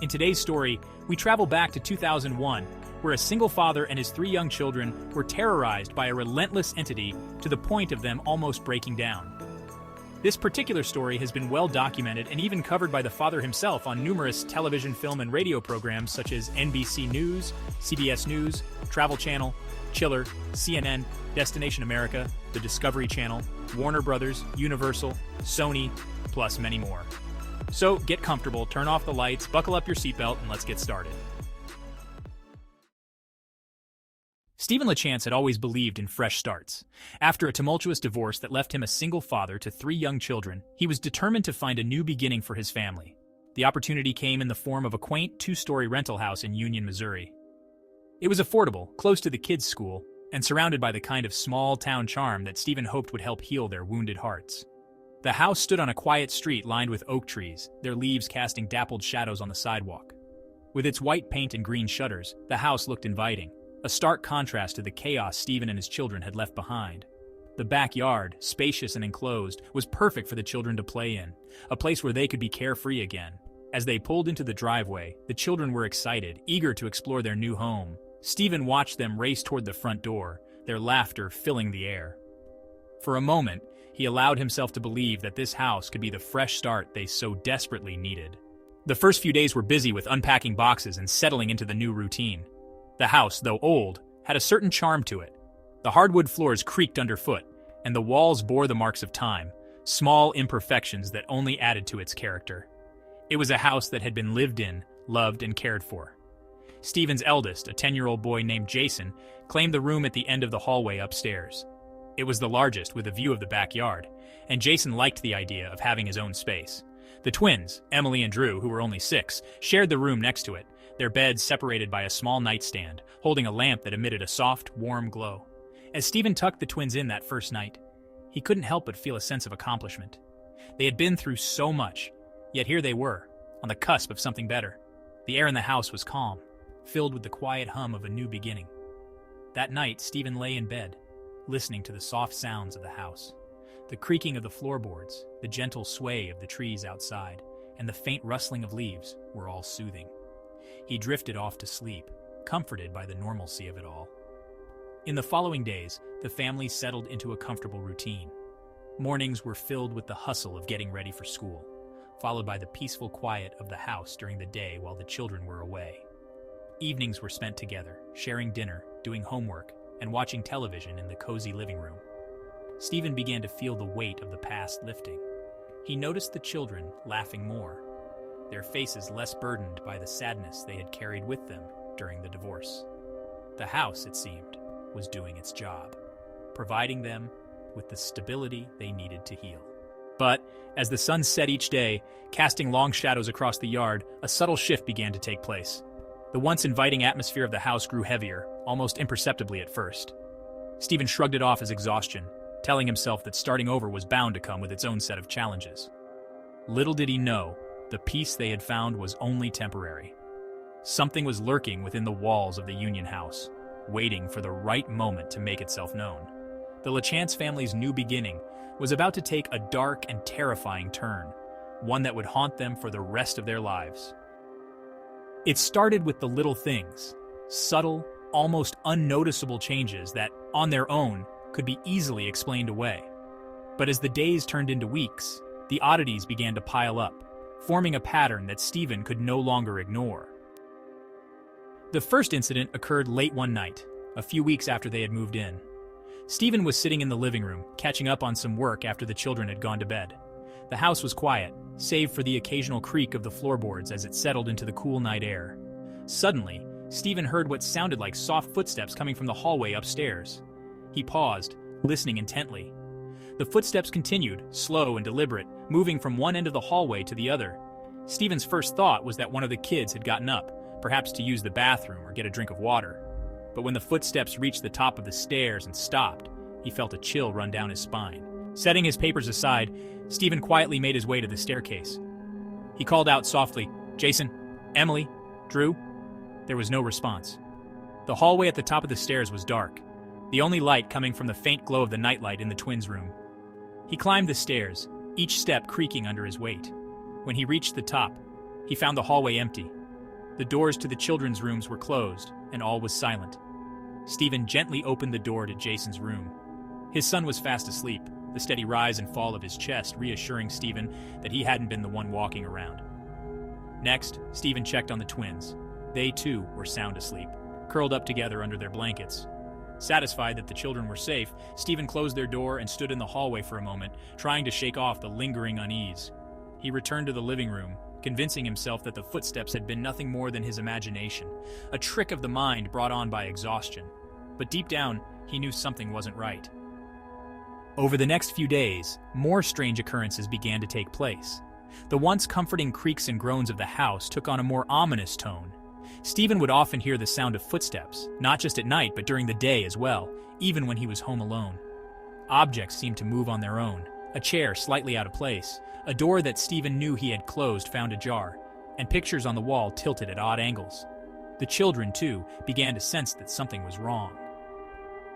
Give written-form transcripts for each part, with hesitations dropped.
In today's story, we travel back to 2001, where a single father and his 3 young children were terrorized by a relentless entity to the point of them almost breaking down. This particular story has been well documented and even covered by the father himself on numerous television, film, and radio programs such as NBC News, CBS News, Travel Channel, Chiller, CNN, Destination America, the Discovery Channel, Warner Brothers, Universal, Sony, plus many more. So get comfortable, turn off the lights, buckle up your seatbelt, and let's get started. Stephen LaChance had always believed in fresh starts. After a tumultuous divorce that left him a single father to 3 young children, he was determined to find a new beginning for his family. The opportunity came in the form of a quaint 2-story rental house in Union, Missouri. It was affordable, close to the kids' school, and surrounded by the kind of small-town charm that Stephen hoped would help heal their wounded hearts. The house stood on a quiet street lined with oak trees, their leaves casting dappled shadows on the sidewalk. With its white paint and green shutters, the house looked inviting, a stark contrast to the chaos Stephen and his children had left behind. The backyard, spacious and enclosed, was perfect for the children to play in, a place where they could be carefree again. As they pulled into the driveway, the children were excited, eager to explore their new home. Stephen watched them race toward the front door, their laughter filling the air. For a moment, he allowed himself to believe that this house could be the fresh start they so desperately needed. The first few days were busy with unpacking boxes and settling into the new routine. The house, though old, had a certain charm to it. The hardwood floors creaked underfoot, and the walls bore the marks of time, small imperfections that only added to its character. It was a house that had been lived in, loved, and cared for. Stephen's eldest, a 10-year-old boy named Jason, claimed the room at the end of the hallway upstairs. It was the largest, with a view of the backyard, and Jason liked the idea of having his own space. The twins, Emily and Drew, who were only 6, shared the room next to it, their beds separated by a small nightstand, holding a lamp that emitted a soft, warm glow. As Stephen tucked the twins in that first night, he couldn't help but feel a sense of accomplishment. They had been through so much, yet here they were, on the cusp of something better. The air in the house was calm, filled with the quiet hum of a new beginning. That night, Stephen lay in bed, listening to the soft sounds of the house. The creaking of the floorboards, the gentle sway of the trees outside, and the faint rustling of leaves were all soothing. He drifted off to sleep, comforted by the normalcy of it all. In the following days, the family settled into a comfortable routine. Mornings were filled with the hustle of getting ready for school, followed by the peaceful quiet of the house during the day while the children were away. Evenings were spent together, sharing dinner, doing homework, and watching television in the cozy living room. Stephen began to feel the weight of the past lifting. He noticed the children laughing more, their faces less burdened by the sadness they had carried with them during the divorce. The house, it seemed, was doing its job, providing them with the stability they needed to heal. But as the sun set each day, casting long shadows across the yard, a subtle shift began to take place. The once inviting atmosphere of the house grew heavier, almost imperceptibly at first. Stephen shrugged it off as exhaustion, telling himself that starting over was bound to come with its own set of challenges. Little did he know, the peace they had found was only temporary. Something was lurking within the walls of the Union house, waiting for the right moment to make itself known. The LaChance family's new beginning was about to take a dark and terrifying turn, one that would haunt them for the rest of their lives. It started with the little things, subtle, almost unnoticeable changes that, on their own, could be easily explained away. But as the days turned into weeks, the oddities began to pile up, forming a pattern that Stephen could no longer ignore. The first incident occurred late one night, a few weeks after they had moved in. Stephen was sitting in the living room, catching up on some work after the children had gone to bed. The house was quiet, save for the occasional creak of the floorboards as it settled into the cool night air. Suddenly, Stephen heard what sounded like soft footsteps coming from the hallway upstairs. He paused, listening intently. The footsteps continued, slow and deliberate, moving from one end of the hallway to the other. Stephen's first thought was that one of the kids had gotten up, perhaps to use the bathroom or get a drink of water. But when the footsteps reached the top of the stairs and stopped, he felt a chill run down his spine. Setting his papers aside, Stephen quietly made his way to the staircase. He called out softly, "Jason, Emily, Drew?" There was no response. The hallway at the top of the stairs was dark, the only light coming from the faint glow of the nightlight in the twins' room. He climbed the stairs, each step creaking under his weight. When he reached the top, he found the hallway empty. The doors to the children's rooms were closed, and all was silent. Stephen gently opened the door to Jason's room. His son was fast asleep, the steady rise and fall of his chest reassuring Stephen that he hadn't been the one walking around. Next, Stephen checked on the twins. They, too, were sound asleep, curled up together under their blankets. Satisfied that the children were safe, Stephen closed their door and stood in the hallway for a moment, trying to shake off the lingering unease. He returned to the living room, convincing himself that the footsteps had been nothing more than his imagination, a trick of the mind brought on by exhaustion. But deep down, he knew something wasn't right. Over the next few days, more strange occurrences began to take place. The once comforting creaks and groans of the house took on a more ominous tone. Stephen would often hear the sound of footsteps, not just at night but during the day as well, even when he was home alone. Objects seemed to move on their own, a chair slightly out of place, a door that Stephen knew he had closed found ajar, and pictures on the wall tilted at odd angles. The children, too, began to sense that something was wrong.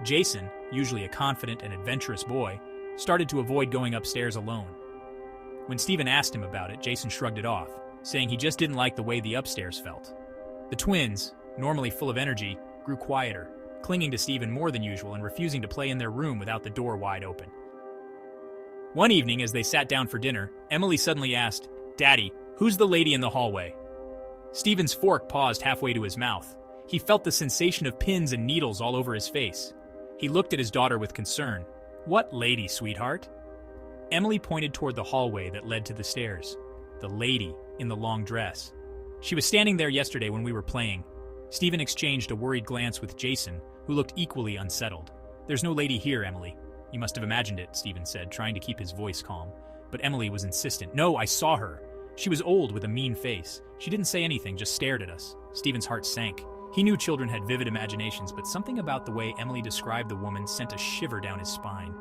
Jason, usually a confident and adventurous boy, started to avoid going upstairs alone. When Stephen asked him about it, Jason shrugged it off, saying he just didn't like the way the upstairs felt. The twins, normally full of energy, grew quieter, clinging to Stephen more than usual and refusing to play in their room without the door wide open. One evening, as they sat down for dinner, Emily suddenly asked, "Daddy, who's the lady in the hallway?" Stephen's fork paused halfway to his mouth. He felt the sensation of pins and needles all over his face. He looked at his daughter with concern. "What lady, sweetheart?" Emily pointed toward the hallway that led to the stairs. The lady in the long dress. She was standing there yesterday when we were playing. Stephen exchanged a worried glance with Jason, who looked equally unsettled. "There's no lady here, Emily." "You must have imagined it," Stephen said, trying to keep his voice calm. But Emily was insistent. "No, I saw her. She was old with a mean face. She didn't say anything, just stared at us." Stephen's heart sank. He knew children had vivid imaginations, but something about the way Emily described the woman sent a shiver down his spine.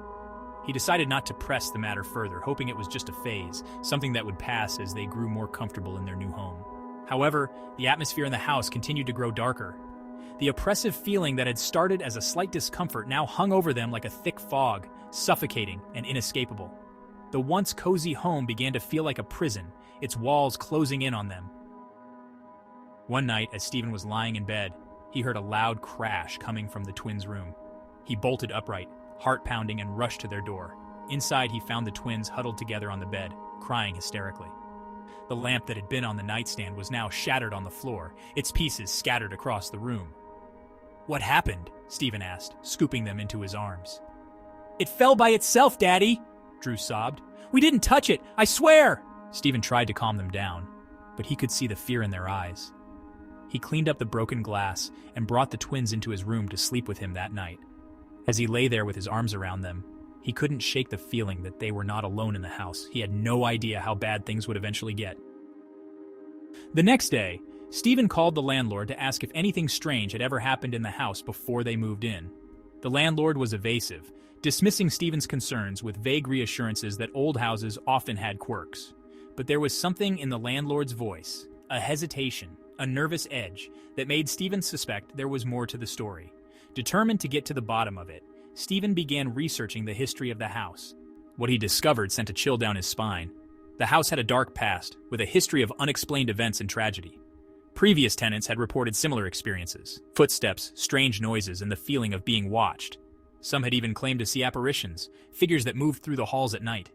He decided not to press the matter further, hoping it was just a phase, something that would pass as they grew more comfortable in their new home. However, the atmosphere in the house continued to grow darker. The oppressive feeling that had started as a slight discomfort now hung over them like a thick fog, suffocating and inescapable. The once cozy home began to feel like a prison, its walls closing in on them. One night, as Stephen was lying in bed, he heard a loud crash coming from the twins' room. He bolted upright, heart pounding, and rushed to their door. Inside, he found the twins huddled together on the bed, crying hysterically. The lamp that had been on the nightstand was now shattered on the floor, its pieces scattered across the room. "What happened?" Stephen asked, scooping them into his arms. "It fell by itself, Daddy," Drew sobbed. "We didn't touch it, I swear!" Stephen tried to calm them down, but he could see the fear in their eyes. He cleaned up the broken glass and brought the twins into his room to sleep with him that night. As he lay there with his arms around them, he couldn't shake the feeling that they were not alone in the house. He had no idea how bad things would eventually get. The next day, Stephen called the landlord to ask if anything strange had ever happened in the house before they moved in. The landlord was evasive, dismissing Stephen's concerns with vague reassurances that old houses often had quirks. But there was something in the landlord's voice, a hesitation, a nervous edge, that made Stephen suspect there was more to the story. Determined to get to the bottom of it, Stephen began researching the history of the house. What he discovered sent a chill down his spine. The house had a dark past, with a history of unexplained events and tragedy. Previous tenants had reported similar experiences: footsteps, strange noises, and the feeling of being watched. Some had even claimed to see apparitions, figures that moved through the halls at night.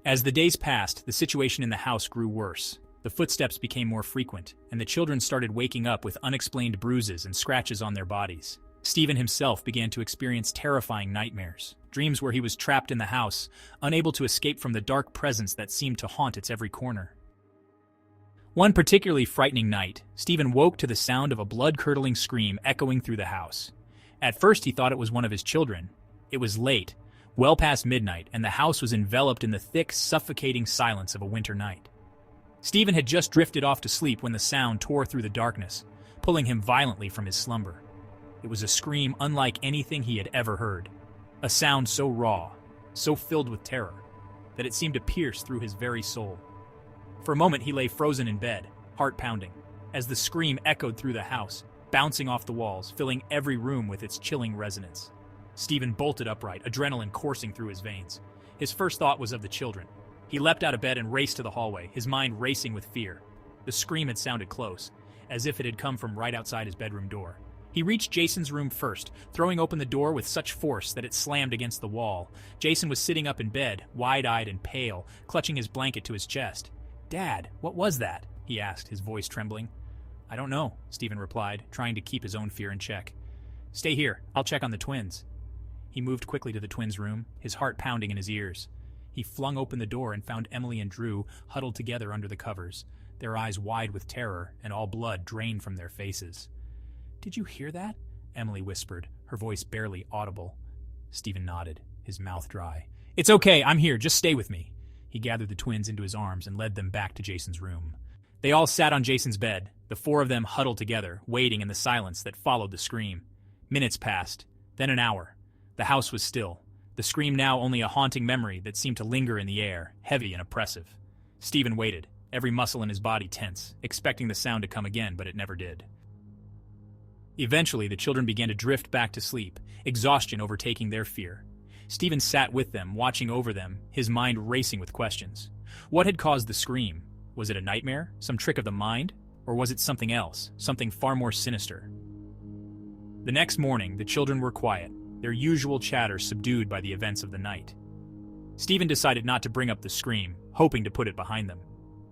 As the days passed, the situation in the house grew worse. The footsteps became more frequent, and the children started waking up with unexplained bruises and scratches on their bodies. Stephen himself began to experience terrifying nightmares, dreams where he was trapped in the house, unable to escape from the dark presence that seemed to haunt its every corner. One particularly frightening night, Stephen woke to the sound of a blood-curdling scream echoing through the house. At first he thought it was one of his children. It was late, well past midnight, and the house was enveloped in the thick, suffocating silence of a winter night. Stephen had just drifted off to sleep when the sound tore through the darkness, pulling him violently from his slumber. It was a scream unlike anything he had ever heard, a sound so raw, so filled with terror, that it seemed to pierce through his very soul. For a moment he lay frozen in bed, heart pounding, as the scream echoed through the house, bouncing off the walls, filling every room with its chilling resonance. Stephen bolted upright, adrenaline coursing through his veins. His first thought was of the children. He leapt out of bed and raced to the hallway, his mind racing with fear. The scream had sounded close, as if it had come from right outside his bedroom door. He reached Jason's room first, throwing open the door with such force that it slammed against the wall. Jason was sitting up in bed, wide-eyed and pale, clutching his blanket to his chest. "Dad, what was that?" he asked, his voice trembling. "I don't know," Stephen replied, trying to keep his own fear in check. "Stay here. I'll check on the twins." He moved quickly to the twins' room, his heart pounding in his ears. He flung open the door and found Emily and Drew huddled together under the covers, their eyes wide with terror and all blood drained from their faces. "Did you hear that?" Emily whispered, her voice barely audible. Stephen nodded, his mouth dry. "It's okay, I'm here, just stay with me." He gathered the twins into his arms and led them back to Jason's room. They all sat on Jason's bed, the four of them huddled together, waiting in the silence that followed the scream. Minutes passed, then an hour. The house was still, the scream now only a haunting memory that seemed to linger in the air, heavy and oppressive. Stephen waited, every muscle in his body tense, expecting the sound to come again, but it never did. Eventually, the children began to drift back to sleep, exhaustion overtaking their fear. Stephen sat with them, watching over them, his mind racing with questions. What had caused the scream? Was it a nightmare, some trick of the mind? Or was it something else, something far more sinister? The next morning, the children were quiet, their usual chatter subdued by the events of the night. Stephen decided not to bring up the scream, hoping to put it behind them.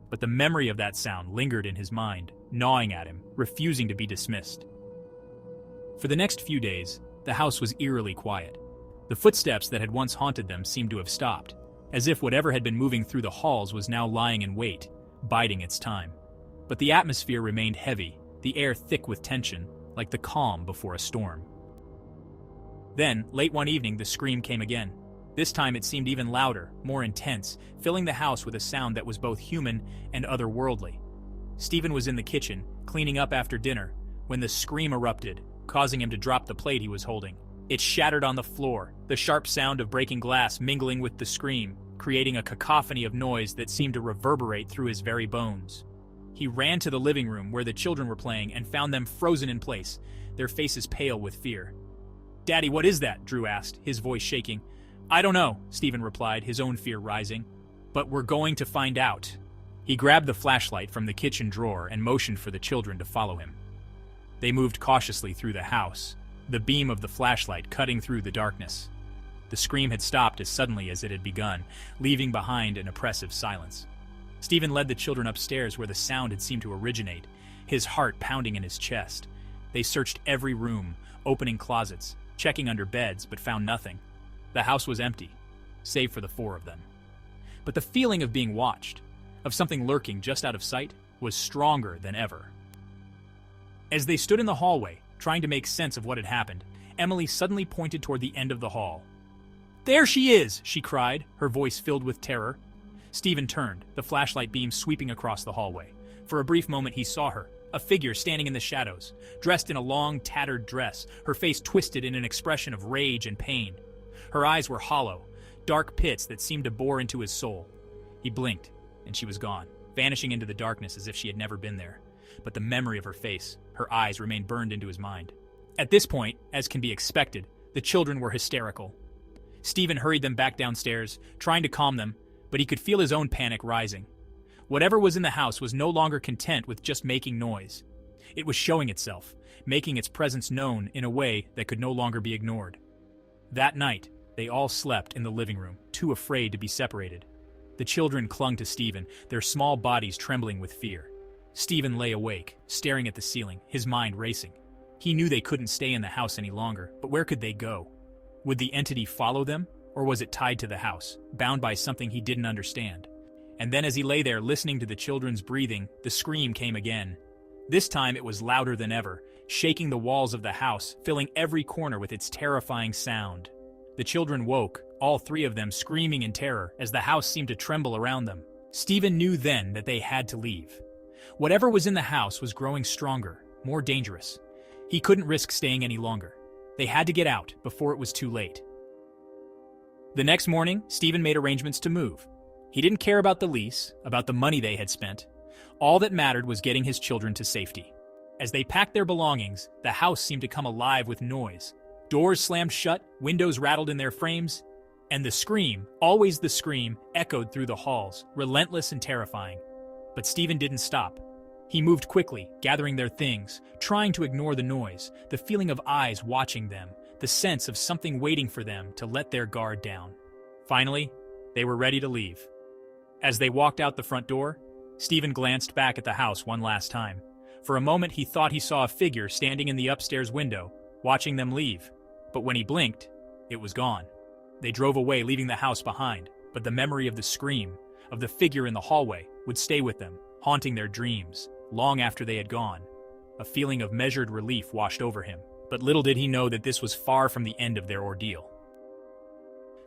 But the memory of that sound lingered in his mind, gnawing at him, refusing to be dismissed. For the next few days, the house was eerily quiet. The footsteps that had once haunted them seemed to have stopped, as if whatever had been moving through the halls was now lying in wait, biding its time. But the atmosphere remained heavy, the air thick with tension, like the calm before a storm. Then, late one evening, the scream came again. This time it seemed even louder, more intense, filling the house with a sound that was both human and otherworldly. Stephen was in the kitchen, cleaning up after dinner, when the scream erupted, causing him to drop the plate he was holding. It shattered on the floor, the sharp sound of breaking glass mingling with the scream, creating a cacophony of noise that seemed to reverberate through his very bones. He ran to the living room where the children were playing and found them frozen in place, their faces pale with fear. "Daddy, what is that?" Drew asked, his voice shaking. "I don't know," Stephen replied, his own fear rising. "But we're going to find out." He grabbed the flashlight from the kitchen drawer and motioned for the children to follow him. They moved cautiously through the house, the beam of the flashlight cutting through the darkness. The scream had stopped as suddenly as it had begun, leaving behind an oppressive silence. Stephen led the children upstairs where the sound had seemed to originate, his heart pounding in his chest. They searched every room, opening closets, checking under beds, but found nothing. The house was empty, save for the four of them. But the feeling of being watched, of something lurking just out of sight, was stronger than ever. As they stood in the hallway, trying to make sense of what had happened, Emily suddenly pointed toward the end of the hall. "There she is!" she cried, her voice filled with terror. Stephen turned, the flashlight beam sweeping across the hallway. For a brief moment he saw her, a figure standing in the shadows, dressed in a long, tattered dress, her face twisted in an expression of rage and pain. Her eyes were hollow, dark pits that seemed to bore into his soul. He blinked, and she was gone, vanishing into the darkness as if she had never been there. But the memory of her face, her eyes, remained burned into his mind. At this point, as can be expected, the children were hysterical. Stephen hurried them back downstairs, trying to calm them, but he could feel his own panic rising. Whatever was in the house was no longer content with just making noise. It was showing itself, making its presence known in a way that could no longer be ignored. That night, they all slept in the living room, too afraid to be separated. The children clung to Stephen, their small bodies trembling with fear. Stephen lay awake, staring at the ceiling, his mind racing. He knew they couldn't stay in the house any longer, but where could they go? Would the entity follow them, or was it tied to the house, bound by something he didn't understand? And then as he lay there listening to the children's breathing, the scream came again. This time it was louder than ever, shaking the walls of the house, filling every corner with its terrifying sound. The children woke, all three of them screaming in terror as the house seemed to tremble around them. Stephen knew then that they had to leave. Whatever was in the house was growing stronger, more dangerous. He couldn't risk staying any longer. They had to get out before it was too late. The next morning, Stephen made arrangements to move. He didn't care about the lease, about the money they had spent. All that mattered was getting his children to safety. As they packed their belongings, the house seemed to come alive with noise. Doors slammed shut, windows rattled in their frames, and the scream, always the scream, echoed through the halls, relentless and terrifying. But Stephen didn't stop. He moved quickly, gathering their things, trying to ignore the noise, the feeling of eyes watching them, the sense of something waiting for them to let their guard down. Finally, they were ready to leave. As they walked out the front door, Stephen glanced back at the house one last time. For a moment he thought he saw a figure standing in the upstairs window, watching them leave. But when he blinked, it was gone. They drove away, leaving the house behind, but the memory of the scream, of the figure in the hallway, would stay with them, haunting their dreams, long after they had gone. A feeling of measured relief washed over him, but little did he know that this was far from the end of their ordeal.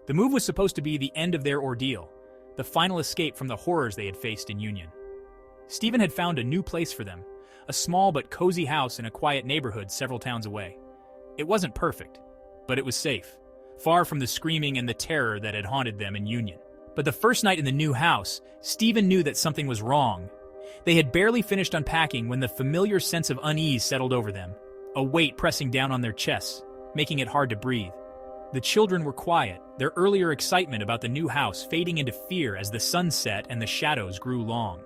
The move was supposed to be the end of their ordeal, the final escape from the horrors they had faced in Union. Stephen had found a new place for them, a small but cozy house in a quiet neighborhood several towns away. It wasn't perfect, but it was safe, far from the screaming and the terror that had haunted them in Union. But the first night in the new house, Stephen knew that something was wrong. They had barely finished unpacking when the familiar sense of unease settled over them, a weight pressing down on their chests, making it hard to breathe. The children were quiet, their earlier excitement about the new house fading into fear as the sun set and the shadows grew long.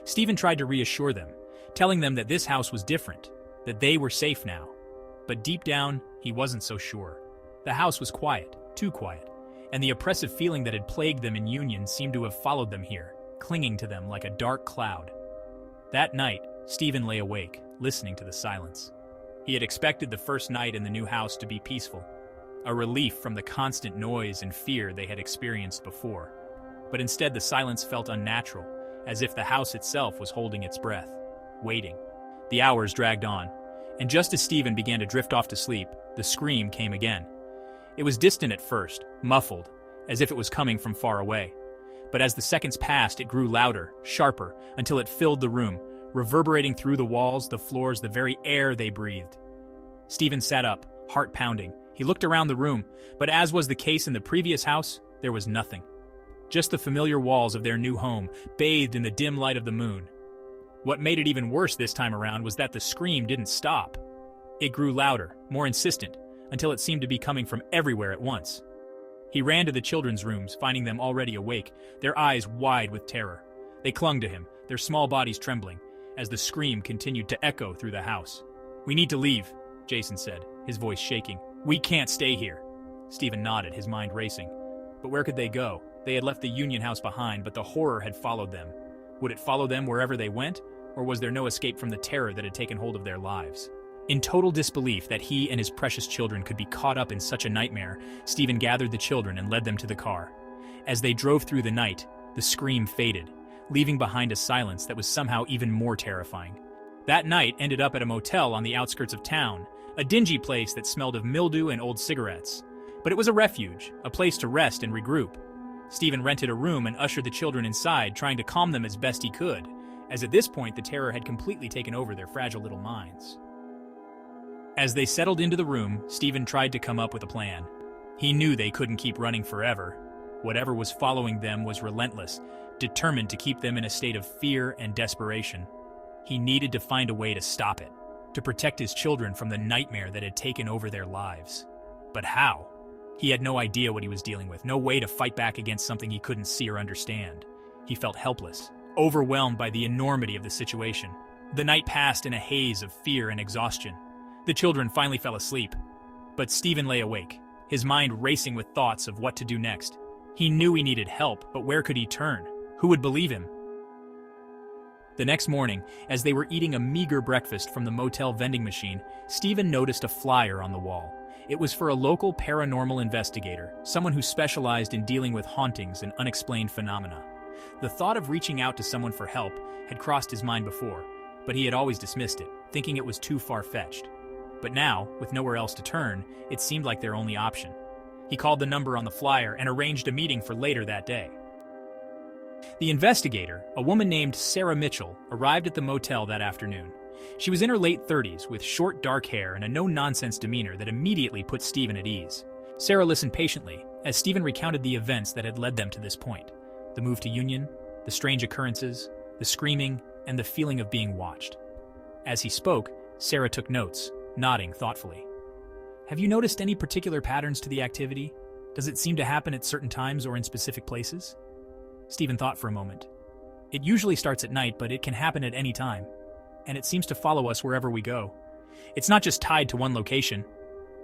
Stephen tried to reassure them, telling them that this house was different, that they were safe now. But deep down, he wasn't so sure. The house was quiet, too quiet, and the oppressive feeling that had plagued them in Union seemed to have followed them here, clinging to them like a dark cloud. That night, Stephen lay awake, listening to the silence. He had expected the first night in the new house to be peaceful, a relief from the constant noise and fear they had experienced before. But instead the silence felt unnatural, as if the house itself was holding its breath, waiting. The hours dragged on, and just as Stephen began to drift off to sleep, the scream came again. It was distant at first, muffled, as if it was coming from far away. But as the seconds passed, it grew louder, sharper, until it filled the room, reverberating through the walls, the floors, the very air they breathed. Stephen sat up, heart pounding. He looked around the room, but as was the case in the previous house, there was nothing. Just the familiar walls of their new home, bathed in the dim light of the moon. What made it even worse this time around was that the scream didn't stop. It grew louder, more insistent, until it seemed to be coming from everywhere at once. He ran to the children's rooms, finding them already awake, their eyes wide with terror. They clung to him, their small bodies trembling, as the scream continued to echo through the house. "We need to leave," Jason said, his voice shaking. "We can't stay here." Stephen nodded, his mind racing. But where could they go? They had left the Union house behind, but the horror had followed them. Would it follow them wherever they went, or was there no escape from the terror that had taken hold of their lives? In total disbelief that he and his precious children could be caught up in such a nightmare, Stephen gathered the children and led them to the car. As they drove through the night, the scream faded, leaving behind a silence that was somehow even more terrifying. That night ended up at a motel on the outskirts of town, a dingy place that smelled of mildew and old cigarettes. But it was a refuge, a place to rest and regroup. Stephen rented a room and ushered the children inside, trying to calm them as best he could, as at this point the terror had completely taken over their fragile little minds. As they settled into the room, Stephen tried to come up with a plan. He knew they couldn't keep running forever. Whatever was following them was relentless, determined to keep them in a state of fear and desperation. He needed to find a way to stop it, to protect his children from the nightmare that had taken over their lives. But how? He had no idea what he was dealing with, no way to fight back against something he couldn't see or understand. He felt helpless, overwhelmed by the enormity of the situation. The night passed in a haze of fear and exhaustion. The children finally fell asleep, but Stephen lay awake, his mind racing with thoughts of what to do next. He knew he needed help, but where could he turn? Who would believe him? The next morning, as they were eating a meager breakfast from the motel vending machine, Stephen noticed a flyer on the wall. It was for a local paranormal investigator, someone who specialized in dealing with hauntings and unexplained phenomena. The thought of reaching out to someone for help had crossed his mind before, but he had always dismissed it, thinking it was too far-fetched. But now, with nowhere else to turn, it seemed like their only option. He called the number on the flyer and arranged a meeting for later that day. The investigator, a woman named Sarah Mitchell, arrived at the motel that afternoon. She was in her late 30s with short dark hair and a no-nonsense demeanor that immediately put Stephen at ease. Sarah listened patiently as Stephen recounted the events that had led them to this point. The move to Union, the strange occurrences, the screaming, and the feeling of being watched. As he spoke, Sarah took notes, nodding thoughtfully. "Have you noticed any particular patterns to the activity? Does it seem to happen at certain times or in specific places?" Stephen thought for a moment. "It usually starts at night, but it can happen at any time." and it seems to follow us wherever we go. It's not just tied to one location."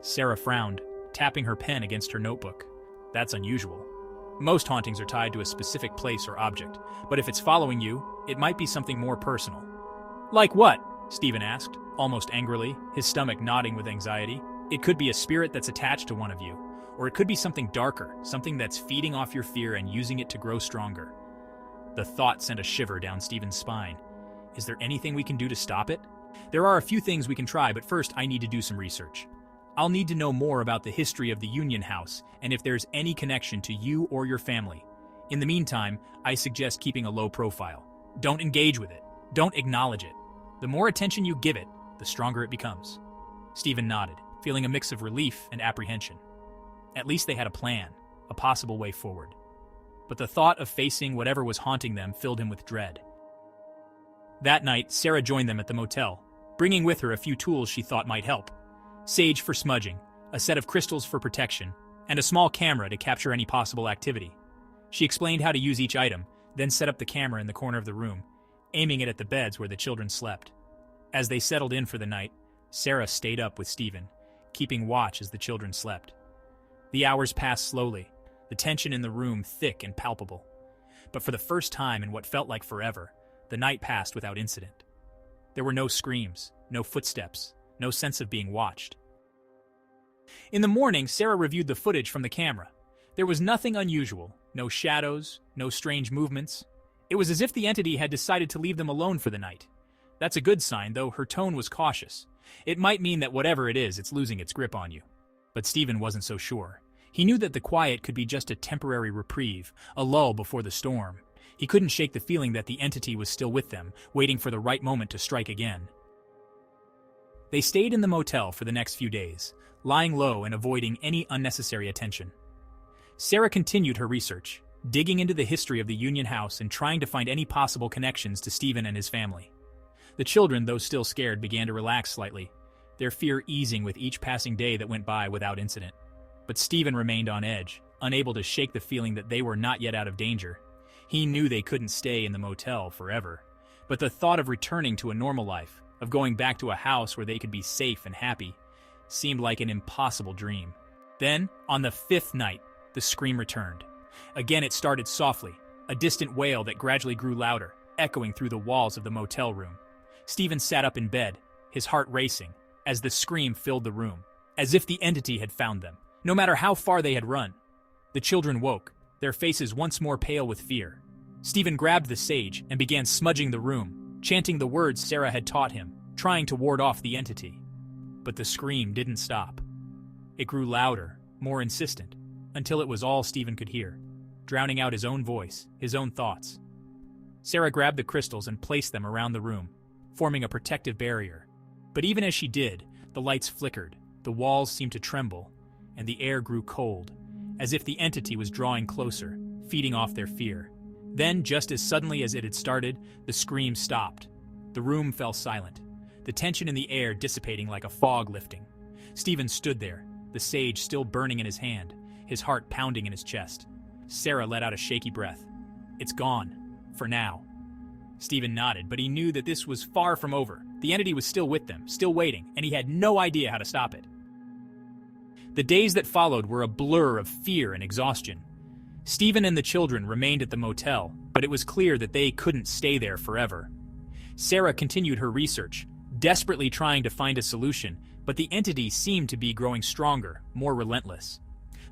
Sarah frowned, tapping her pen against her notebook. "That's unusual. Most hauntings are tied to a specific place or object, but if it's following you, it might be something more personal." "Like what?" Stephen asked, almost angrily, his stomach knotting with anxiety. "It could be a spirit that's attached to one of you, or it could be something darker, something that's feeding off your fear and using it to grow stronger." The thought sent a shiver down Stephen's spine. Is there anything we can do to stop it? "There are a few things we can try, but first I need to do some research. I'll need to know more about the history of the Union House and if there's any connection to you or your family. In the meantime, I suggest keeping a low profile. Don't engage with it. Don't acknowledge it. The more attention you give it, the stronger it becomes." Stephen nodded, feeling a mix of relief and apprehension. At least they had a plan, a possible way forward. But the thought of facing whatever was haunting them filled him with dread. That night, Sarah joined them at the motel, bringing with her a few tools she thought might help. Sage for smudging, a set of crystals for protection, and a small camera to capture any possible activity. She explained how to use each item, then set up the camera in the corner of the room, aiming it at the beds where the children slept. As they settled in for the night, Sarah stayed up with Stephen, keeping watch as the children slept. The hours passed slowly, the tension in the room thick and palpable. But for the first time in what felt like forever, the night passed without incident. There were no screams, no footsteps, no sense of being watched. In the morning, Sarah reviewed the footage from the camera. There was nothing unusual, no shadows, no strange movements. It was as if the entity had decided to leave them alone for the night. That's a good sign, though her tone was cautious. It might mean that whatever it is, it's losing its grip on you. But Stephen wasn't so sure. He knew that the quiet could be just a temporary reprieve, a lull before the storm. He couldn't shake the feeling that the entity was still with them, waiting for the right moment to strike again. They stayed in the motel for the next few days, lying low and avoiding any unnecessary attention. Sarah continued her research, digging into the history of the Union House and trying to find any possible connections to Stephen and his family. The children, though still scared, began to relax slightly, their fear easing with each passing day that went by without incident. But Stephen remained on edge, unable to shake the feeling that they were not yet out of danger. He knew they couldn't stay in the motel forever, but the thought of returning to a normal life, of going back to a house where they could be safe and happy, seemed like an impossible dream. Then, on the fifth night, the scream returned. Again it started softly, a distant wail that gradually grew louder, echoing through the walls of the motel room. Stephen sat up in bed, his heart racing, as the scream filled the room, as if the entity had found them, no matter how far they had run. The children woke, their faces once more pale with fear. Stephen grabbed the sage and began smudging the room, chanting the words Sarah had taught him, trying to ward off the entity. But the scream didn't stop. It grew louder, more insistent, until it was all Stephen could hear, drowning out his own voice, his own thoughts. Sarah grabbed the crystals and placed them around the room, forming a protective barrier. But even as she did, the lights flickered, the walls seemed to tremble, and the air grew cold, as if the entity was drawing closer, feeding off their fear. Then, just as suddenly as it had started, the scream stopped. The room fell silent, the tension in the air dissipating like a fog lifting. Stephen stood there, the sage still burning in his hand, his heart pounding in his chest. Sarah let out a shaky breath. "It's gone. For now." Stephen nodded, but he knew that this was far from over. The entity was still with them, still waiting, and he had no idea how to stop it. The days that followed were a blur of fear and exhaustion. Stephen and the children remained at the motel, but it was clear that they couldn't stay there forever. Sarah continued her research, desperately trying to find a solution, but the entity seemed to be growing stronger, more relentless.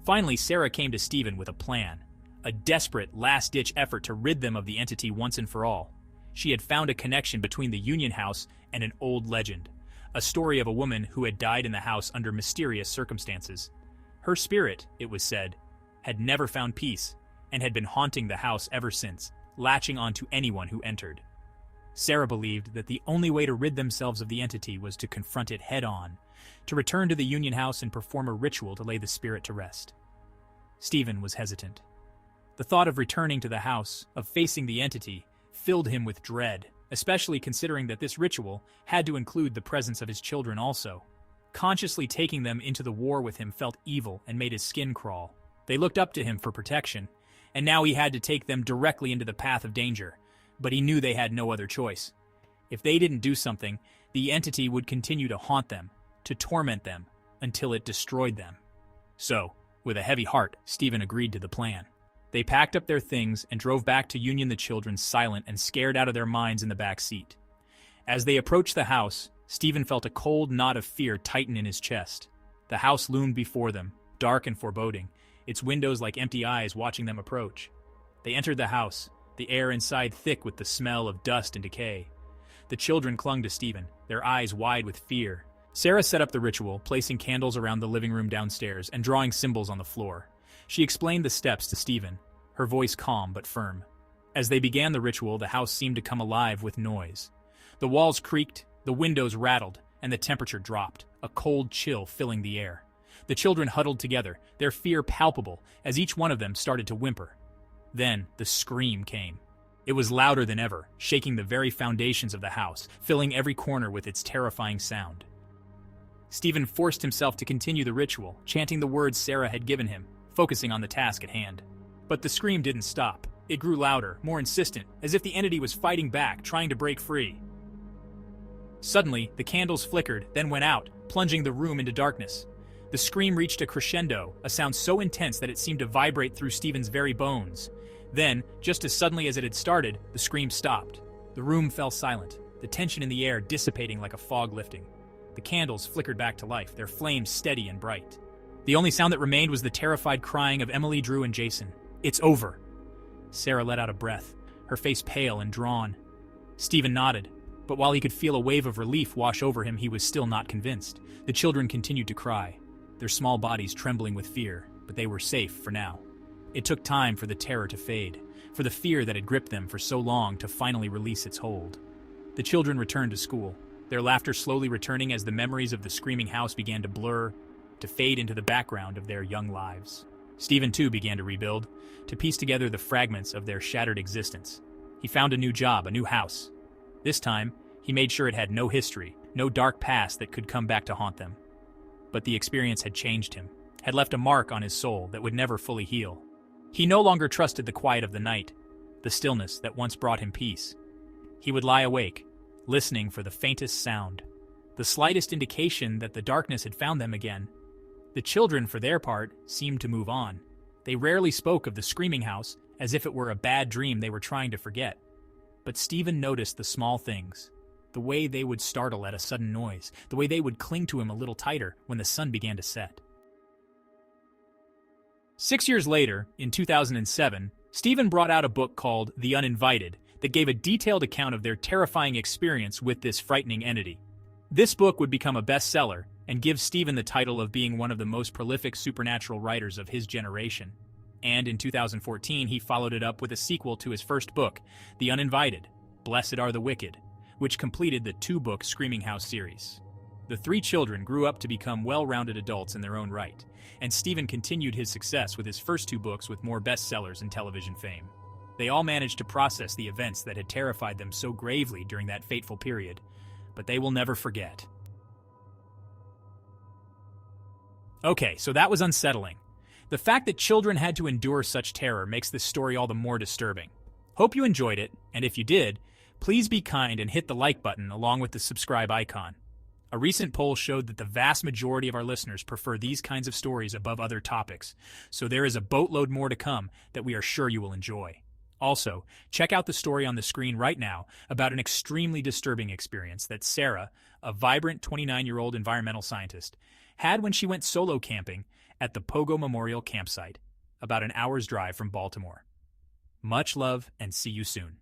Finally, Sarah came to Stephen with a plan, a desperate, last-ditch effort to rid them of the entity once and for all. She had found a connection between the Union House and an old legend, a story of a woman who had died in the house under mysterious circumstances. Her spirit, it was said, had never found peace and had been haunting the house ever since, latching onto anyone who entered. Sarah believed that the only way to rid themselves of the entity was to confront it head-on, to return to the Union House and perform a ritual to lay the spirit to rest. Stephen was hesitant. The thought of returning to the house, of facing the entity, filled him with dread, especially considering that this ritual had to include the presence of his children also. Consciously taking them into the war with him felt evil and made his skin crawl. They looked up to him for protection, and now he had to take them directly into the path of danger, but he knew they had no other choice. If they didn't do something, the entity would continue to haunt them, to torment them, until it destroyed them. So, with a heavy heart, Stephen agreed to the plan. They packed up their things and drove back to Union, the children silent and scared out of their minds in the back seat. As they approached the house, Stephen felt a cold knot of fear tighten in his chest. The house loomed before them, dark and foreboding, its windows like empty eyes watching them approach. They entered the house, the air inside thick with the smell of dust and decay. The children clung to Stephen, their eyes wide with fear. Sarah set up the ritual, placing candles around the living room downstairs and drawing symbols on the floor. She explained the steps to Stephen, her voice calm but firm. As they began the ritual, the house seemed to come alive with noise. The walls creaked, the windows rattled, and the temperature dropped, a cold chill filling the air. The children huddled together, their fear palpable, as each one of them started to whimper. Then the scream came. It was louder than ever, shaking the very foundations of the house, filling every corner with its terrifying sound. Stephen forced himself to continue the ritual, chanting the words Sarah had given him, focusing on the task at hand. But the scream didn't stop. It grew louder, more insistent, as if the entity was fighting back, trying to break free. Suddenly, the candles flickered, then went out, plunging the room into darkness. The scream reached a crescendo, a sound so intense that it seemed to vibrate through Stephen's very bones. Then, just as suddenly as it had started, the scream stopped. The room fell silent, the tension in the air dissipating like a fog lifting. The candles flickered back to life, their flames steady and bright. The only sound that remained was the terrified crying of Emily, Drew, and Jason. "It's over." Sarah let out a breath, her face pale and drawn. Stephen nodded, but while he could feel a wave of relief wash over him, he was still not convinced. The children continued to cry, their small bodies trembling with fear, but they were safe for now. It took time for the terror to fade, for the fear that had gripped them for so long to finally release its hold. The children returned to school, their laughter slowly returning as the memories of the screaming house began to blur, to fade into the background of their young lives. Stephen, too, began to rebuild, to piece together the fragments of their shattered existence. He found a new job, a new house. This time, he made sure it had no history, no dark past that could come back to haunt them. But the experience had changed him, had left a mark on his soul that would never fully heal. He no longer trusted the quiet of the night, the stillness that once brought him peace. He would lie awake, listening for the faintest sound, the slightest indication that the darkness had found them again. The children, for their part, seemed to move on. They rarely spoke of the screaming house as if it were a bad dream they were trying to forget. But Stephen noticed the small things, the way they would startle at a sudden noise, the way they would cling to him a little tighter when the sun began to set. 6 years later, in 2007, Stephen brought out a book called The Uninvited that gave a detailed account of their terrifying experience with this frightening entity. This book would become a bestseller and give Stephen the title of being one of the most prolific supernatural writers of his generation. And in 2014, he followed it up with a sequel to his first book, The Uninvited, Blessed Are the Wicked, which completed the two-book Screaming House series. The three children grew up to become well-rounded adults in their own right, and Stephen continued his success with his first two books with more bestsellers and television fame. They all managed to process the events that had terrified them so gravely during that fateful period, but they will never forget. Okay, so that was unsettling. The fact that children had to endure such terror makes this story all the more disturbing. Hope you enjoyed it, and if you did, please be kind and hit the like button along with the subscribe icon. A recent poll showed that the vast majority of our listeners prefer these kinds of stories above other topics, so there is a boatload more to come that we are sure you will enjoy. Also, check out the story on the screen right now about an extremely disturbing experience that Sarah, a vibrant 29-year-old environmental scientist, had when she went solo camping at the Pogo Memorial Campsite, about an hour's drive from Baltimore. Much love and see you soon.